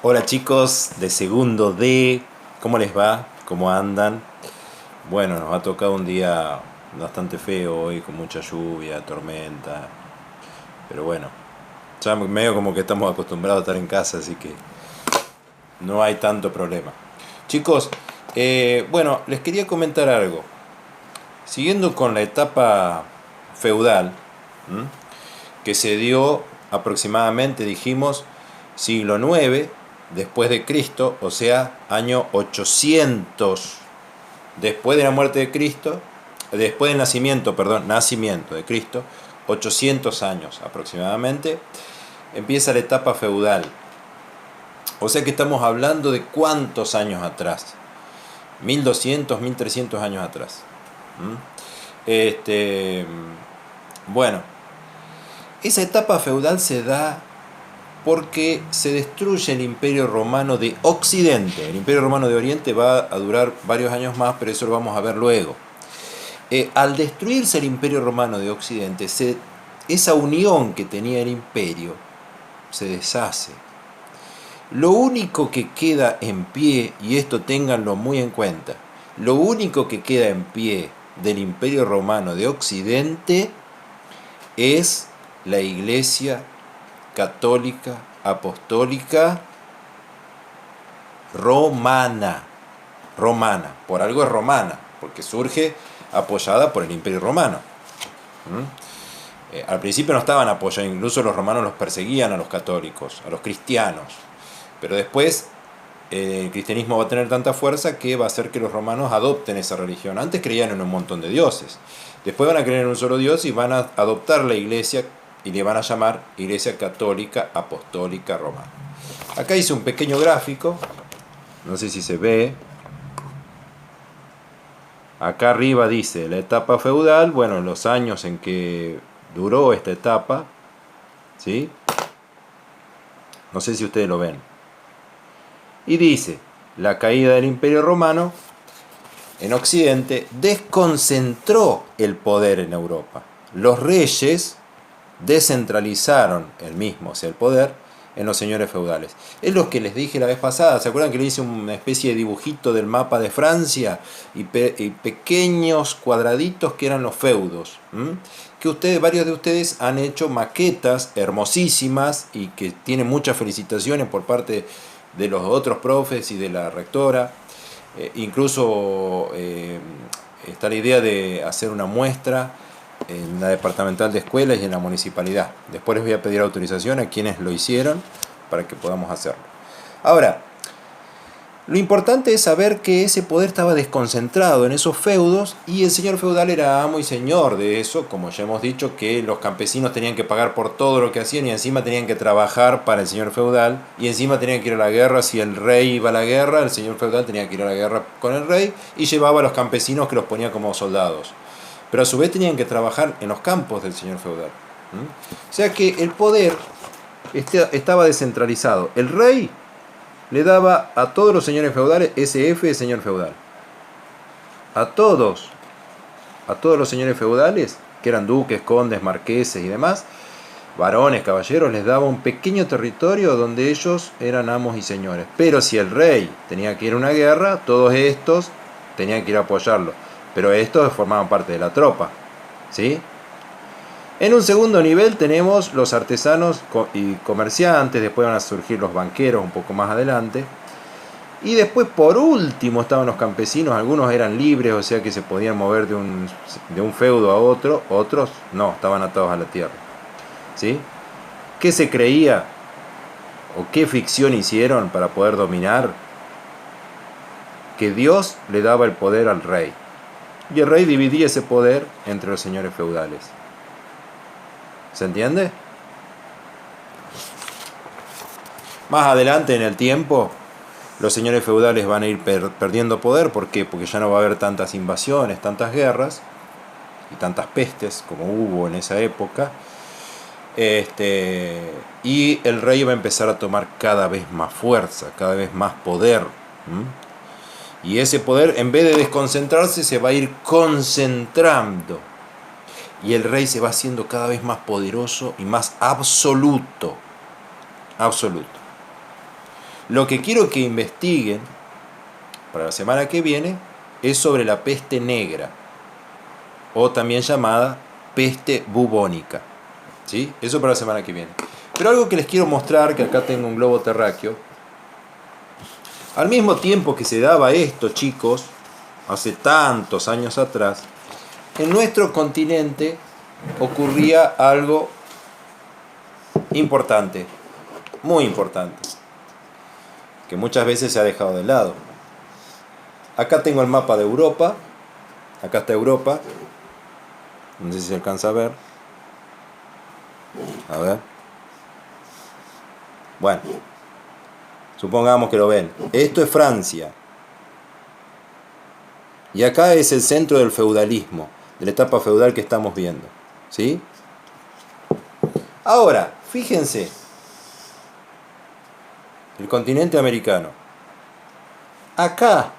Hola chicos de segundo D, ¿cómo les va? ¿Cómo andan? Bueno, nos ha tocado un día bastante feo hoy, con mucha lluvia, tormenta, pero bueno, ya medio como que estamos acostumbrados a estar en casa, así que no hay tanto problema. Chicos, bueno, les quería comentar algo. Siguiendo con la etapa feudal, ¿m? Que se dio aproximadamente, dijimos, siglo IX después de Cristo, o sea, año 800 después de la muerte de Cristo, después del nacimiento, perdón, nacimiento de Cristo, 800 años aproximadamente, empieza la etapa feudal. O sea que estamos hablando de cuántos años atrás, 1200, 1300 años atrás. ¿Mm? Bueno, esa etapa feudal se da porque se destruye el Imperio Romano de Occidente. El Imperio Romano de Oriente va a durar varios años más, pero eso lo vamos a ver luego. Al destruirse el Imperio Romano de Occidente, esa unión que tenía el imperio se deshace. Lo único que queda en pie, y esto ténganlo muy en cuenta, lo único que queda en pie del Imperio Romano de Occidente es la Iglesia Católica Apostólica Romana. Romana, por algo es romana, porque surge apoyada por el Imperio Romano. Al principio no estaban apoyados, incluso los romanos los perseguían a los católicos, a los cristianos. Pero después el cristianismo va a tener tanta fuerza que va a hacer que los romanos adopten esa religión. Antes creían en un montón de dioses. Después van a creer en un solo Dios y van a adoptar la iglesia y le van a llamar Iglesia Católica Apostólica Romana. Acá hice un pequeño gráfico, no sé si se ve. Acá arriba dice la etapa feudal, bueno, los años en que duró esta etapa, ¿sí? No sé si ustedes lo ven. Y dice, la caída del Imperio Romano en Occidente desconcentró el poder en Europa. Los reyes descentralizaron el mismo, o sea, el poder, en los señores feudales. Es lo que les dije la vez pasada. ¿Se acuerdan que le hice una especie de dibujito del mapa de Francia? Y pequeños cuadraditos que eran los feudos. Que varios de ustedes han hecho maquetas hermosísimas y que tienen muchas felicitaciones por parte de los otros profes y de la rectora. Incluso está la idea de hacer una muestra en la departamental de escuelas y en la municipalidad. Después les voy a pedir autorización a quienes lo hicieron para que podamos hacerlo. Ahora, lo importante es saber que ese poder estaba desconcentrado en esos feudos y el señor feudal era amo y señor de eso, como ya hemos dicho, que los campesinos tenían que pagar por todo lo que hacían y encima tenían que trabajar para el señor feudal y encima tenían que ir a la guerra. Si el rey iba a la guerra, el señor feudal tenía que ir a la guerra con el rey y llevaba a los campesinos que los ponía como soldados. Pero a su vez tenían que trabajar en los campos del señor feudal. O sea que el poder estaba descentralizado. El rey le daba a todos los señores feudales SF de señor feudal. A todos los señores feudales, que eran duques, condes, marqueses y demás, varones, caballeros, les daba un pequeño territorio donde ellos eran amos y señores. Pero si el rey tenía que ir a una guerra, todos estos tenían que ir a apoyarlo. Pero estos formaban parte de la tropa, ¿sí? En un segundo nivel tenemos los artesanos y comerciantes, después van a surgir los banqueros un poco más adelante. Y después, por último, estaban los campesinos. Algunos eran libres, o sea que se podían mover de un feudo a otro. Otros no, estaban atados a la tierra, ¿sí? ¿Qué se creía o qué ficción hicieron para poder dominar? Que Dios le daba el poder al rey. Y el rey dividía ese poder entre los señores feudales. ¿Se entiende? Más adelante en el tiempo, los señores feudales van a ir perdiendo poder. ¿Por qué? Porque ya no va a haber tantas invasiones, tantas guerras y tantas pestes como hubo en esa época. Y el rey va a empezar a tomar cada vez más fuerza, cada vez más poder. Y ese poder, en vez de desconcentrarse, se va a ir concentrando. Y el rey se va haciendo cada vez más poderoso y más absoluto. Absoluto. Lo que quiero que investiguen para la semana que viene es sobre la peste negra, o también llamada peste bubónica, ¿sí? Eso para la semana que viene. Pero algo que les quiero mostrar, que acá tengo un globo terráqueo. Al mismo tiempo que se daba esto, chicos, hace tantos años atrás, en nuestro continente ocurría algo importante, muy importante, que muchas veces se ha dejado de lado. Acá tengo el mapa de Europa, acá está Europa, no sé si se alcanza a ver. A ver. Bueno, supongamos que lo ven. Esto es Francia. Y acá es el centro del feudalismo, de la etapa feudal que estamos viendo, ¿sí? Ahora, fíjense, el continente americano. Acá,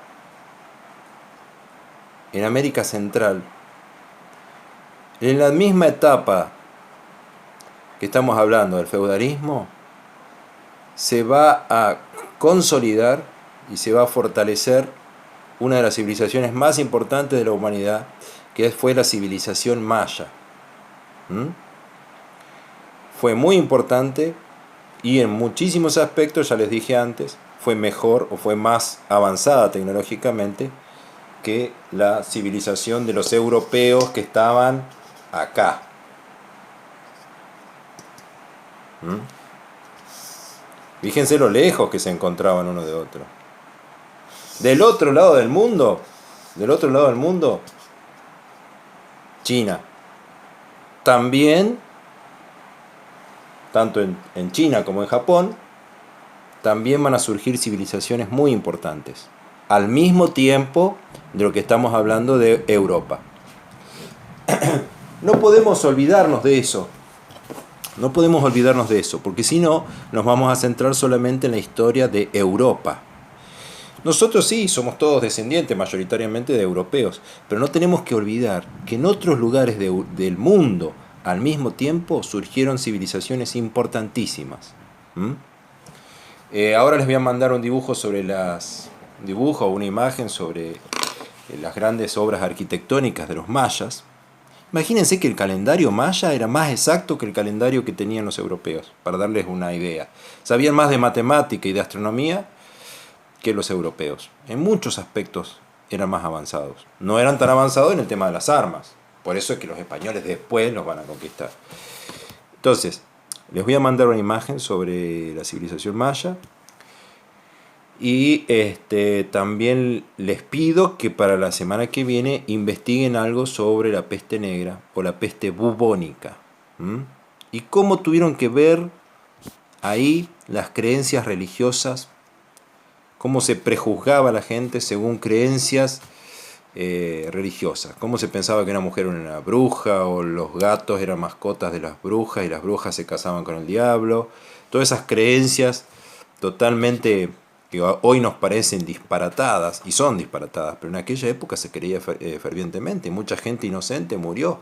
en América Central, en la misma etapa que estamos hablando del feudalismo, se va a consolidar y se va a fortalecer una de las civilizaciones más importantes de la humanidad, que fue la civilización maya. Fue muy importante y en muchísimos aspectos, ya les dije antes, fue mejor o fue más avanzada tecnológicamente que la civilización de los europeos que estaban acá. Fíjense lo lejos que se encontraban uno de otro. Del otro lado del mundo, China. También, tanto en China como en Japón, también van a surgir civilizaciones muy importantes, al mismo tiempo de lo que estamos hablando de Europa. No podemos olvidarnos de eso. No podemos olvidarnos de eso, porque si no, nos vamos a centrar solamente en la historia de Europa. Nosotros sí, somos todos descendientes mayoritariamente de europeos, pero no tenemos que olvidar que en otros lugares del mundo, al mismo tiempo, surgieron civilizaciones importantísimas. Ahora les voy a mandar un dibujo una imagen sobre las grandes obras arquitectónicas de los mayas. Imagínense que el calendario maya era más exacto que el calendario que tenían los europeos, para darles una idea. Sabían más de matemática y de astronomía que los europeos. En muchos aspectos eran más avanzados. No eran tan avanzados en el tema de las armas. Por eso es que los españoles después los van a conquistar. Entonces, les voy a mandar una imagen sobre la civilización maya. Y también les pido que para la semana que viene investiguen algo sobre la peste negra o la peste bubónica. Y cómo tuvieron que ver ahí las creencias religiosas, cómo se prejuzgaba a la gente según creencias religiosas, cómo se pensaba que una mujer era una bruja, o los gatos eran mascotas de las brujas y las brujas se casaban con el diablo. Todas esas creencias totalmente que hoy nos parecen disparatadas, y son disparatadas, pero en aquella época se creía fervientemente, y mucha gente inocente murió,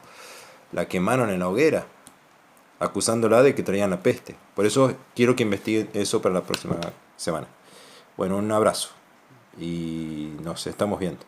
la quemaron en la hoguera, acusándola de que traían la peste. Por eso quiero que investiguen eso para la próxima semana. Bueno, un abrazo, y nos estamos viendo.